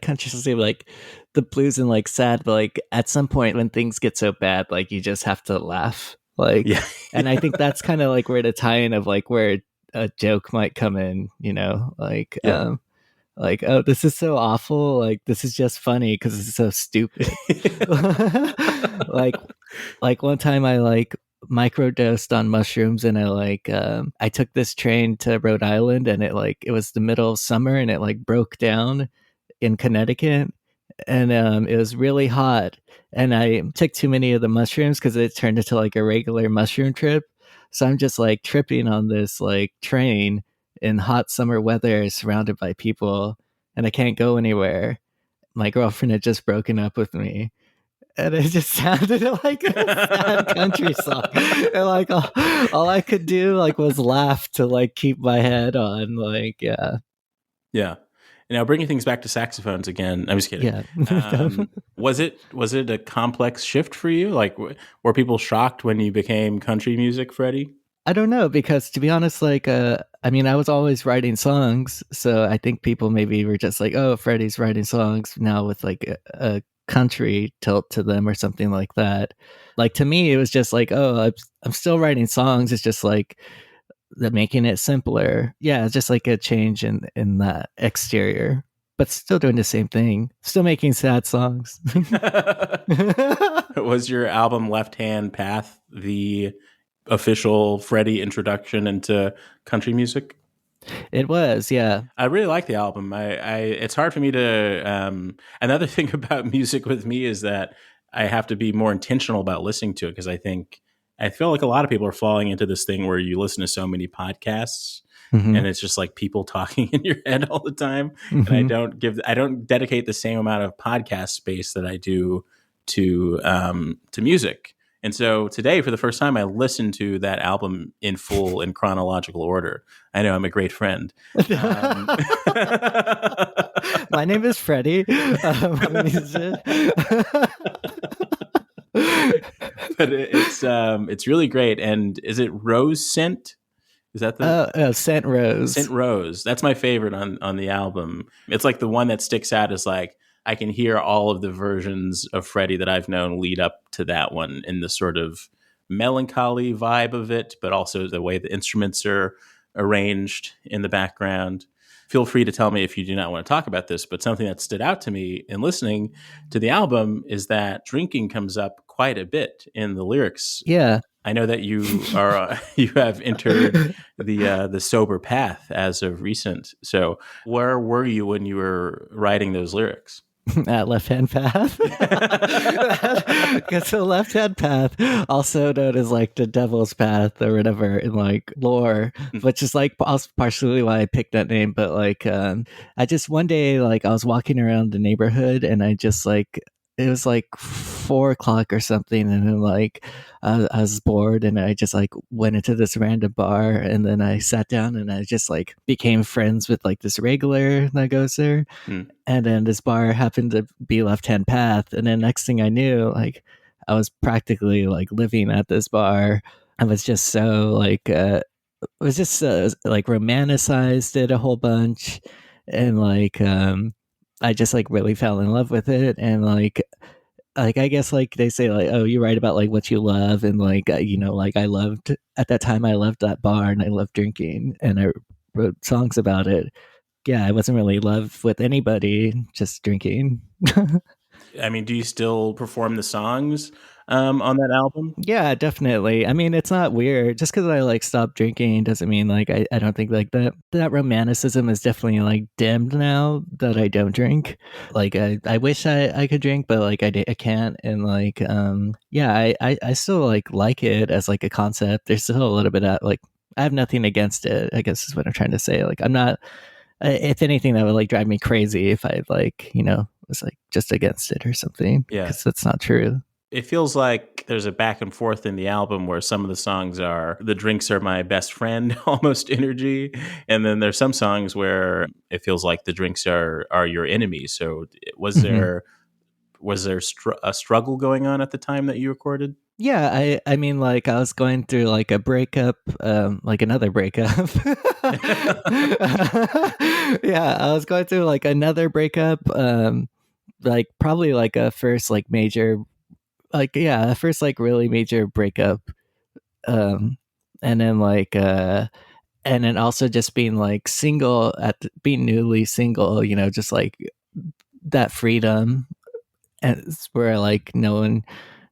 country music, like the blues and like sad, but like at some point when things get so bad, like you just have to laugh. Like, and I think that's kind of like where the tie-in of like where a joke might come in, you know, like, like, oh, this is so awful. Like, this is just funny because it's so stupid. like one time I like microdosed on mushrooms, and I took this train to Rhode Island, and it was the middle of summer, and it like broke down in Connecticut, and it was really hot, and I took too many of the mushrooms because it turned into like a regular mushroom trip. So I'm just like tripping on this like train in hot summer weather, surrounded by people, and I can't go anywhere. My girlfriend had just broken up with me, and it just sounded like a sad country song. And like all I could do like was laugh to like keep my head on. Like, yeah. Now, bringing things back to saxophones again. I'm just kidding. Yeah. Was it a complex shift for you? Like, were people shocked when you became country music, Freddie? I don't know, because to be honest, like, I mean, I was always writing songs, so I think people maybe were just like, oh, Freddie's writing songs now with like a country tilt to them or something like that. Like, to me, it was just like, oh, I'm still writing songs. It's just like making it simpler. Yeah, it's just like a change in that exterior, but still doing the same thing. Still making sad songs. Was your album Left Hand Path the official Freddie introduction into country music? It was, yeah. I really like the album. It's hard for me to. Another thing about music with me is that I have to be more intentional about listening to it, because I feel like a lot of people are falling into this thing where you listen to so many podcasts, and it's just like people talking in your head all the time. And I don't dedicate the same amount of podcast space that I do to music. And so today, for the first time, I listened to that album in full, in chronological order. I know I'm a great friend. My name is Freddie. I'm a musician. But it's really great. And is it Rose Scent? Is that the Scent Rose? Scent Rose. That's my favorite on the album. It's like the one that sticks out as like, I can hear all of the versions of Freddie that I've known lead up to that one, in the sort of melancholy vibe of it, but also the way the instruments are arranged in the background. Feel free to tell me if you do not want to talk about this, but something that stood out to me in listening to the album is that drinking comes up quite a bit in the lyrics. Yeah. I know that you are you have entered the sober path as of recent. So where were you when you were writing those lyrics? At left hand path. Because the left hand path, also known as like the devil's path or whatever in like lore, which is like also partially why I picked that name. But like, I just one day like I was walking around the neighborhood and I just like it was like 4 o'clock or something, and then like I was bored and I just like went into this random bar and then I sat down and I just like became friends with like this regular that goes there. Mm. And then this bar happened to be left hand path, and then next thing I knew, like I was practically like living at this bar. I was just so like was just like romanticized it a whole bunch, and like I just like really fell in love with it. And like I guess like they say like, oh, you write about like what you love, and like you know, like I loved at that time, I loved that bar and I loved drinking, and I wrote songs about it. Yeah, I wasn't really in love with anybody, just drinking. I mean, do you still perform the songs on that album? Yeah, definitely. I mean, it's not weird. Just because I like stopped drinking doesn't mean like I don't think like that romanticism is definitely like dimmed now that I don't drink. Like I wish I could drink, but like I can't. And like yeah, I still like it as like a concept. There's still a little bit of like I have nothing against it, I guess is what I'm trying to say. Like I'm not if anything, that would like drive me crazy if I like, you know, was like just against it or something. Yeah. Because that's not true. It feels like there's a back and forth in the album where some of the songs are the drinks are my best friend almost energy, and then there's some songs where it feels like the drinks are your enemy. So was there a struggle going on at the time that you recorded? Yeah, I mean like I was going through like a breakup, like another breakup. Yeah, I was going through like another breakup, like probably like a first like major like yeah, a first like really major breakup. Um and then like and then also just being like single being newly single, you know, just like that freedom, and it's where like no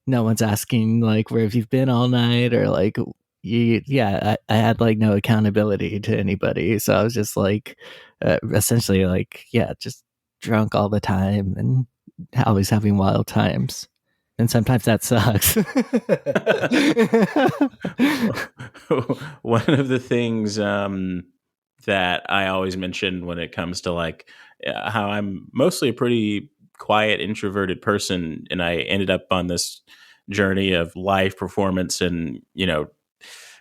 one's asking like where have you been all night, or like I had like no accountability to anybody, so I was just like essentially like yeah, just drunk all the time and always having wild times, and sometimes that sucks. One of the things that I always mention when it comes to like how I'm mostly a pretty quiet, introverted person, and I ended up on this journey of live performance, and you know,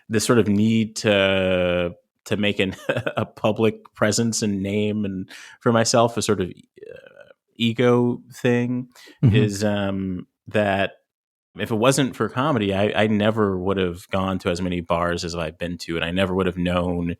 this sort of need to make a public presence and name, and for myself, a sort of ego thing is that if it wasn't for comedy, I never would have gone to as many bars as I've been to, and I never would have known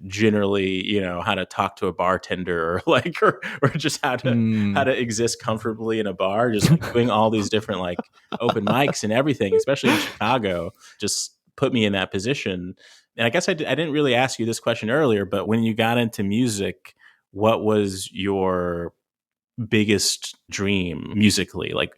generally, you know, how to talk to a bartender or like or just how to exist comfortably in a bar, just like doing all these different like open mics and everything, especially in Chicago, just put me in that position. And I guess I didn't really ask you this question earlier, but when you got into music, what was your biggest dream musically? Like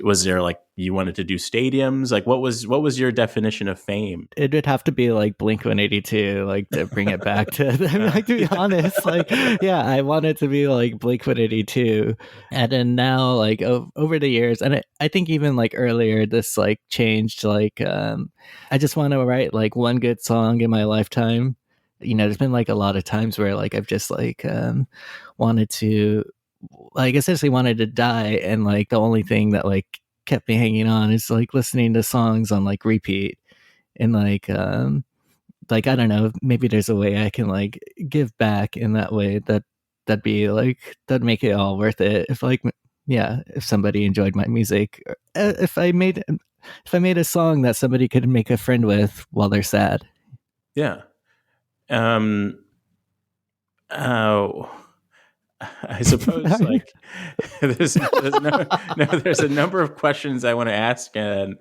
was there like you wanted to do stadiums? Like what was your definition of fame? It would have to be like Blink-182, like to bring it back to like to be honest, like yeah, I wanted to be like Blink-182. And then now like over the years, and I think even like earlier this like changed, like I just want to write like one good song in my lifetime. You know, there's been like a lot of times where like I've just like wanted to like essentially wanted to die, and like the only thing that like kept me hanging on is like listening to songs on like repeat. And like I don't know, maybe there's a way I can like give back in that way, that'd be like that'd make it all worth it if like yeah, if somebody enjoyed my music, if I made a song that somebody could make a friend with while they're sad. Yeah. Oh, I suppose like there's a number of questions I want to ask, and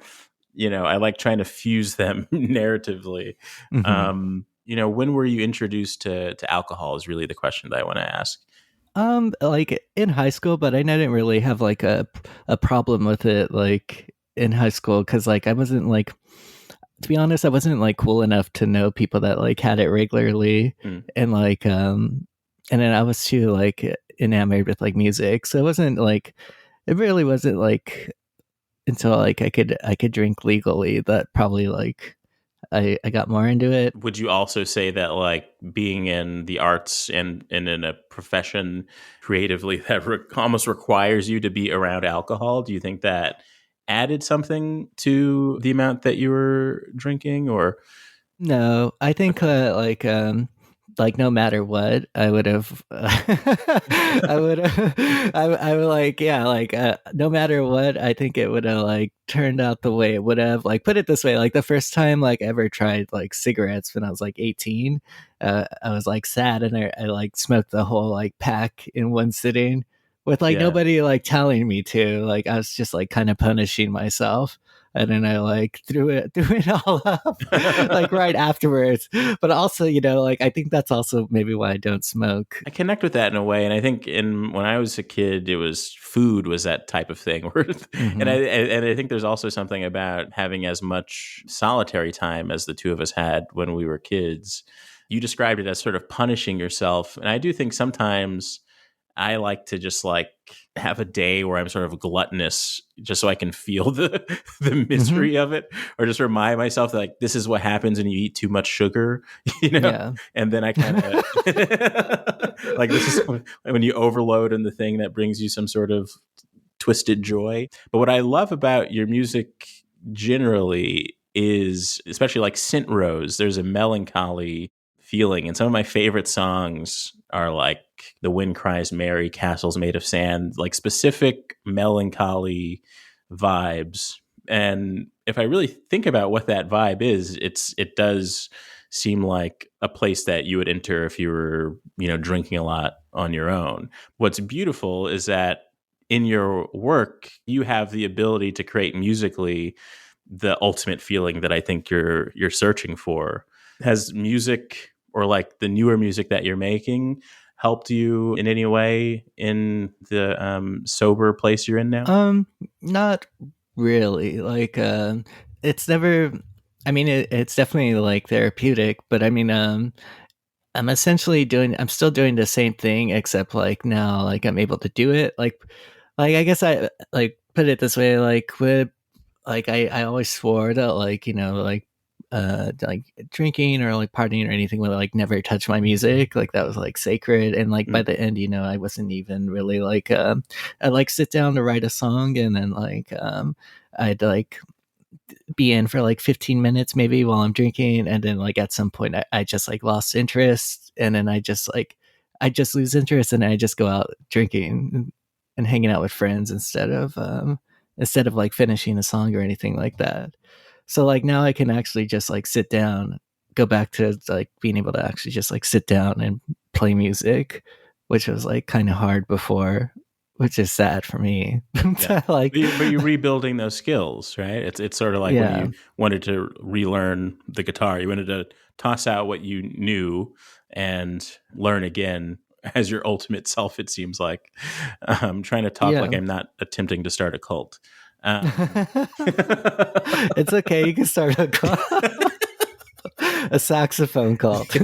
you know, I like trying to fuse them narratively. You know, when were you introduced to alcohol is really the question that I want to ask. Like in high school, but I didn't really have like a problem with it like in high school, because like I wasn't like to be honest, I wasn't like cool enough to know people that like had it regularly, Mm. and like and then I was too like enamored with like music, so it wasn't like it really wasn't like until like I could drink legally that probably like I got more into it. Would you also say that like being in the arts and in a profession creatively that almost requires you to be around alcohol? Do you think that added something to the amount that you were drinking, or No, I think okay. like no matter what, I would have I would I would like yeah, like no matter what, I think it would have like turned out the way it would have. Like put it this way, like the first time like I ever tried like cigarettes when I was like 18, I was like sad and I like smoked the whole like pack in one sitting with like Yeah. nobody like telling me to. Like I was just like kind of punishing myself, and then I like threw it all up like right afterwards. But also, like I think that's also maybe why I don't smoke. I connect with that in a way, and I think in when I was a kid, it was food was that type of thing. And Hmm. I think there's also something about having as much solitary time as the two of us had when we were kids. You described it as sort of punishing yourself, and I do think sometimes I like to just like have a day where I'm sort of gluttonous just so I can feel the the Hmm. misery of it, or just remind myself that like this is what happens when you eat too much sugar, Yeah. and then I kind of like this is when you overload in the thing that brings you some sort of twisted joy. But what I love about your music generally is, especially like Synth Rose, there's a melancholy feeling. And some of my favorite songs are like The Wind Cries Mary, Castles Made of Sand, like specific melancholy vibes. And if I really think about what that vibe is, it does seem like a place that you would enter if you were, drinking a lot on your own. What's beautiful is that in your work, you have the ability to create musically the ultimate feeling that I think you're searching for. Has music or like the newer music that you're making helped you in any way in the sober place you're in now? Um, Not really. Like, it's never. I mean, it's definitely like therapeutic, but I mean, I'm essentially doing. I'm still doing the same thing, except like now, like I'm able to do it. Like I guess I like put it this way. Like I always swore that like like drinking or like partying or anything would like never touch my music, like that was like sacred. And like by Mm. the end, I wasn't even really like I'd like sit down to write a song, and then like I'd like be in for like 15 minutes maybe while I'm drinking, and then like at some point I just like lost interest, and then I just lose interest, and I just go out drinking and hanging out with friends instead of like finishing a song or anything like that. So like now I can actually just like sit down, go back to like being able to actually just like sit down and play music, which was like kind of hard before, which is sad for me. Yeah. Like But you're rebuilding those skills, right? It's sort of like when yeah. you wanted to relearn the guitar, you wanted to toss out what you knew and learn again as your ultimate self, it seems like. I'm trying to talk like Yeah. I'm not attempting to start a cult. Um, It's okay. You can start a saxophone cult.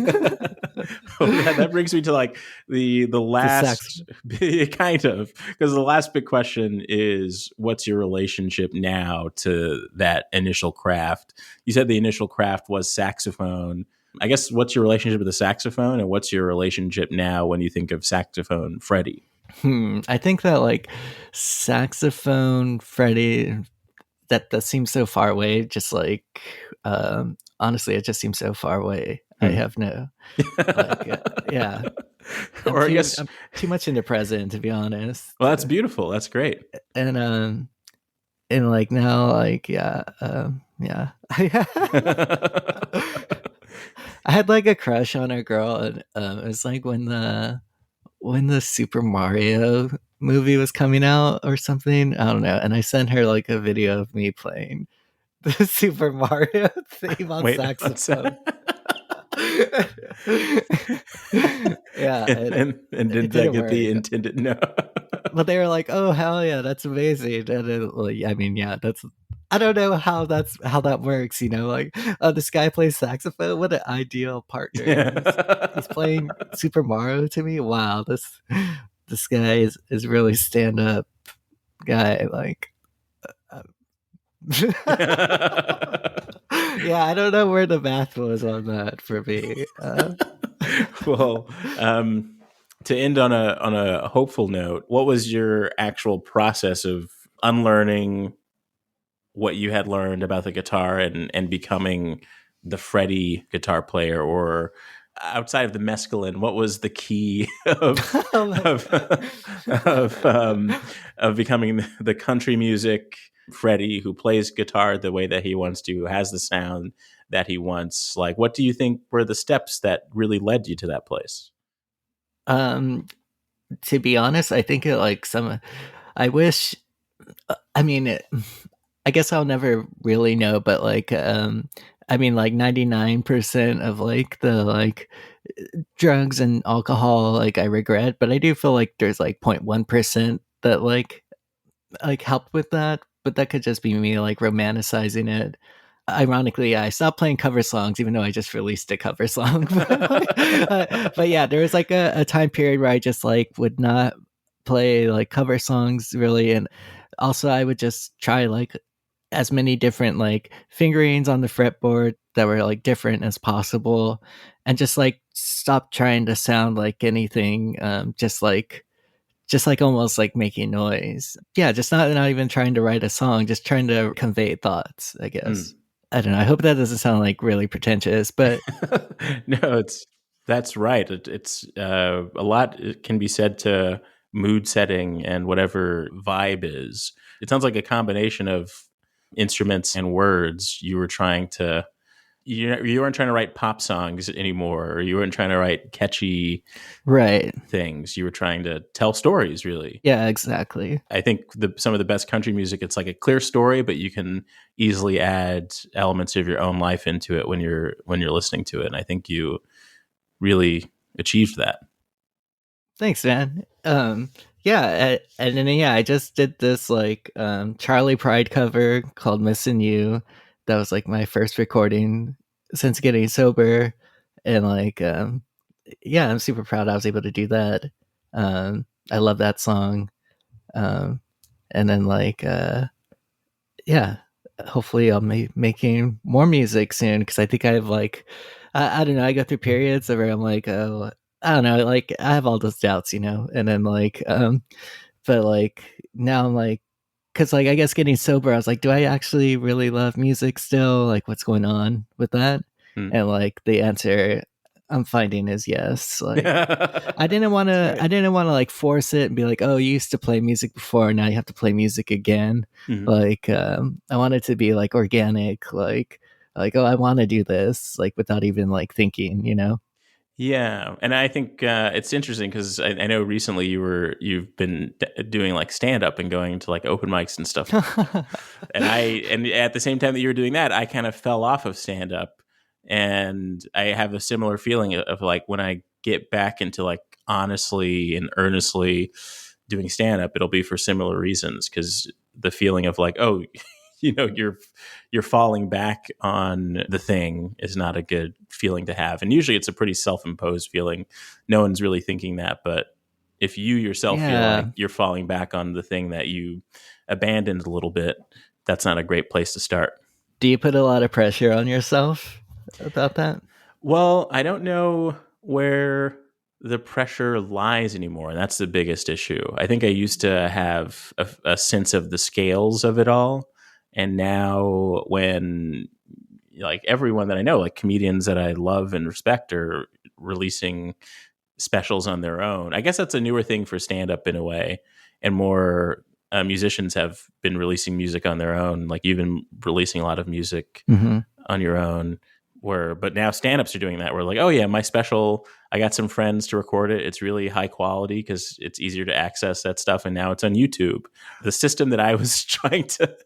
Oh yeah, that brings me to like the The sax. last kind of, because the last big question is what's your relationship now to that initial craft? You said the initial craft was saxophone. I guess what's your relationship with the saxophone, and what's your relationship now when you think of saxophone Freddie? I think that like saxophone, Freddie, that seems so far away. Just like honestly, it just seems so far away. I Hmm. have no like yeah. Or I guess, I'm too much into present, to be honest. well, that's beautiful. That's great. And like now like yeah. I had like a crush on a girl, and it was like when the Super Mario movie was coming out or something. I don't know. And I sent her like a video of me playing the Super Mario theme on Wait, what's saxophone. that? Yeah, and it did that didn't get the work. intended? No. but they were like, "Oh hell yeah, that's amazing!" And it, like, I mean, yeah, that's. I don't know how that works. Like, this guy plays saxophone. What an ideal partner. He's playing Super Mario to me. Wow, this guy is really stand up guy. Like, uh, yeah, I don't know where the math was on that for me. Well, to end on a hopeful note, what was your actual process of unlearning what you had learned about the guitar and becoming the Freddie guitar player? Or outside of the mescaline, what was the key Oh my of God. of becoming the country music Freddie who plays guitar the way that he wants to, who has the sound that he wants? Like, what do you think were the steps that really led you to that place? Um, to be honest, I think I wish. I mean, I guess I'll never really know, but like, I mean, like 99% of like the like drugs and alcohol, like I regret, but I do feel like there's like 0.1% that like helped with that. But that could just be me like romanticizing it. Ironically, I stopped playing cover songs, even though I just released a cover song. But yeah, there was like a time period where I just like would not play like cover songs really, and also I would just try like as many different like fingerings on the fretboard that were like different as possible, and just like stop trying to sound like anything. Just like almost like making noise. Yeah, just not even trying to write a song, just trying to convey thoughts, I Mm. guess. I don't know. I hope that doesn't sound like really pretentious, but No, that's right. It's a lot can be said to mood setting and whatever vibe is. It sounds like a combination of instruments and words. You weren't trying to write pop songs anymore, or you weren't trying to write catchy right. things. You were trying to tell stories, really. Yeah, exactly. I think some of the best country music, it's like a clear story, but you can easily add elements of your own life into it when you're listening to it. And I think you really achieved that. Thanks, man. Yeah, and then yeah, I just did this like Charlie Pride cover called "Missing You." That was like my first recording since getting sober, and like yeah, I'm super proud I was able to do that. I love that song. Um, and then like yeah, hopefully I'll be making more music soon because I think I have like I don't know, I go through periods where I'm like, oh, I don't know, like I have all those doubts, and then like but like now I'm like, because like I guess getting sober, I was like, do I actually really love music still? Like, what's going on with that? Hmm. And like the answer I'm finding is yes. Like I didn't want That's to. great. I didn't want to like force it and be like, "Oh, you used to play music before, now you have to play music again." Mhm. Like, I want it to be like organic, like, "Oh, I want to do this," like without even like thinking. Yeah, and I think it's interesting because I know recently you've been doing like stand up and going to like open mics and stuff. And at the same time that you were doing that, I kind of fell off of stand up, and I have a similar feeling of like when I get back into like honestly and earnestly doing stand up, it'll be for similar reasons because the feeling of like, oh, you're falling back on the thing is not a good feeling to have. And usually it's a pretty self-imposed feeling. No one's really thinking that, but if you yourself feel like Yeah. you're falling back on the thing that you abandoned a little bit, that's not a great place to start. Do you put a lot of pressure on yourself about that? Well, I don't know where the pressure lies anymore. And that's the biggest issue. I think I used to have a sense of the scales of it all. And now, when like everyone that I know, like comedians that I love and respect, are releasing specials on their own, I guess that's a newer thing for stand up in a way. And more musicians have been releasing music on their own. Like you've been releasing a lot of music Mm-hmm. on your own, but now stand-ups are doing that. We're like, oh yeah, my special, I got some friends to record it, it's really high quality because it's easier to access that stuff, and now it's on YouTube. The system that I was trying to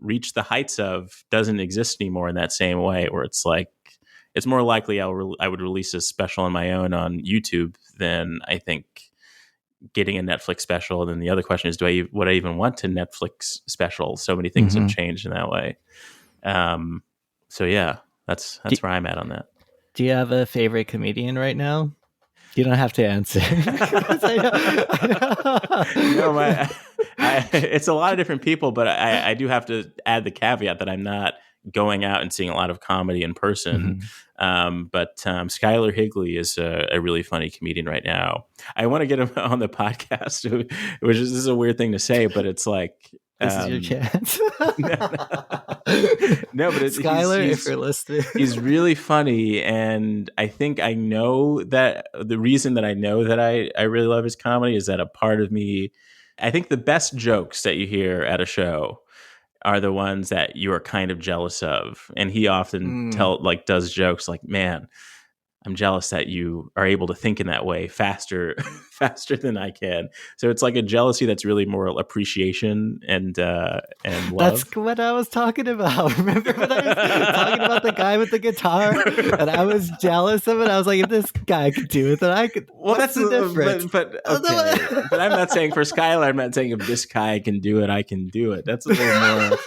reach the heights of doesn't exist anymore in that same way, where it's like it's more likely I would release a special on my own on YouTube than I think getting a Netflix special, and then the other question is, would I even want to Netflix special? So many things have changed in that way. So yeah, that's where I'm at on that. Do you have a favorite comedian right now? You don't have to answer. No, it's a lot of different people, but I do have to add the caveat that I'm not going out and seeing a lot of comedy in person. But Skylar Higley is a really funny comedian right now. I want to get him on the podcast, which is, this is a weird thing to say, but it's like, this is your chance. No, but Skylar, if you're listening, he's really funny, and I think I know that the reason that I know that I really love his comedy is that a part of me, I think the best jokes that you hear at a show are the ones that you are kind of jealous of, and he often does jokes like, "Man, I'm jealous that you are able to think in that way faster than I can." So it's like a jealousy that's really more appreciation and love. That's what I was talking about. Remember when I was talking about the guy with the guitar and I was jealous of it? I was like, if this guy could do it, then I could. Well, what's the difference? But okay. But I'm not saying for Skylar, I'm not saying if this guy can do it, I can do it. That's a little more.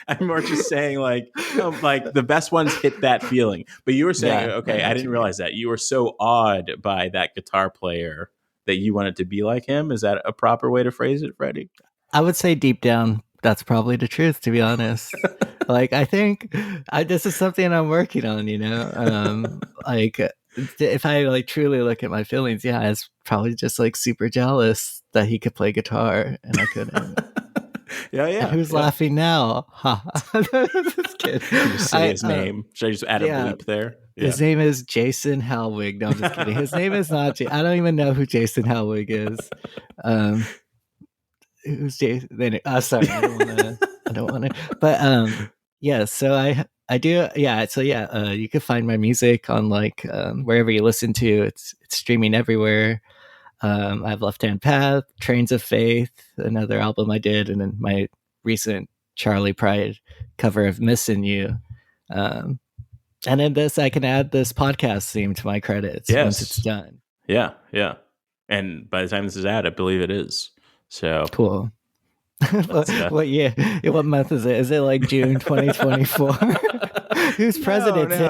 I'm more just saying like the best ones hit that feeling. But you were saying, okay, I didn't realize that. You were so awed by that guitar player that you wanted to be like him. Is that a proper way to phrase it, Freddie? I would say deep down, that's probably the truth, to be honest. Like, I think this is something I'm working on, you know? Like, if I like truly look at my feelings, yeah, it's probably just like super jealous that he could play guitar and I couldn't. Yeah. And who's laughing now? Just kidding. Just say his name. Should I just add a bleep there? Yeah. His name is Jason Halwig. No, I'm just kidding. His name is not. I don't even know who Jason Halwig is. Who's Jason? Sorry, I don't want to. But yeah. So I do. Yeah. So yeah. You can find my music on like wherever you listen to. It's streaming everywhere. I have Left Hand Path, Trains of Faith, another album I did, and then my recent Charlie Pride cover of Missing You. And in this, I can add this podcast theme to my credits once it's done. Yeah. And by the time this is out, I believe it is. So cool. What year? What month is it? Is it like June 2024? Who's president? No,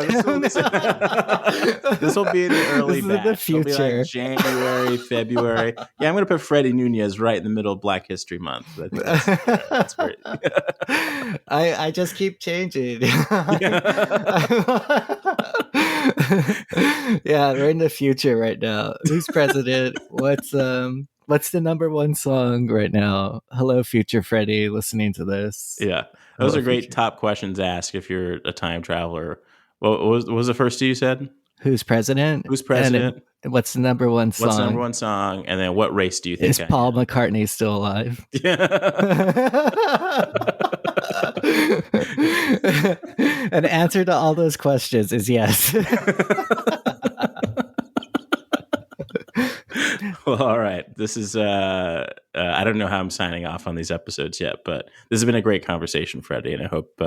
this will be in the early batch. The future, like January, February. Yeah, I'm going to put Freddie Nunez right in the middle of Black History Month. I think that's great. I just keep changing. Yeah, we're in the future right now. Who's president? What's the number one song right now? Hello, future Freddie, listening to this. Yeah, those are great top questions to ask if you're a time traveler. What was the first two you said? Who's president? Who's president? And what's the number one song? What's the number one song? And then what race do you think? Is Paul McCartney still alive? Yeah. An answer to all those questions is yes. Well, all right. This is, I don't know how I'm signing off on these episodes yet, but this has been a great conversation, Freddie, and I hope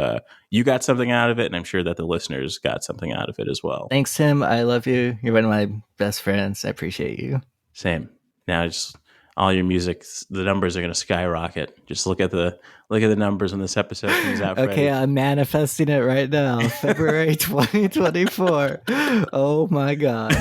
you got something out of it, and I'm sure that the listeners got something out of it as well. Thanks, Tim. I love you. You're one of my best friends. I appreciate you. Same. Now, just all your music, the numbers are going to skyrocket. Just look at the numbers when this episode comes out, Freddie. Okay, I'm manifesting it right now. February 2024. Oh, my God.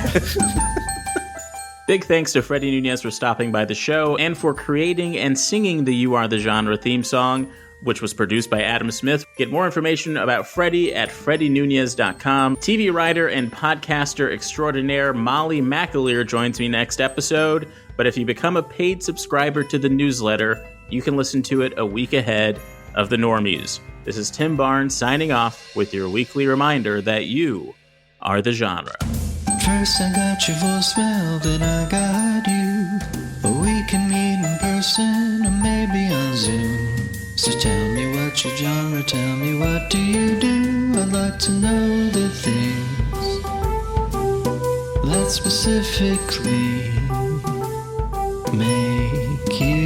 Big thanks to Freddie Nunez for stopping by the show and for creating and singing the You Are the Genre theme song, which was produced by Adam Smith. Get more information about Freddie at freddinunez.com. TV writer and podcaster extraordinaire Molly McAleer joins me next episode. But if you become a paid subscriber to the newsletter, you can listen to it a week ahead of the normies. This is Tim Barnes signing off with your weekly reminder that you are the genre. First I got your voicemail, then I got you. We can meet in person or maybe on Zoom. So tell me what your genre, tell me what do you do? I'd like to know the things that specifically make you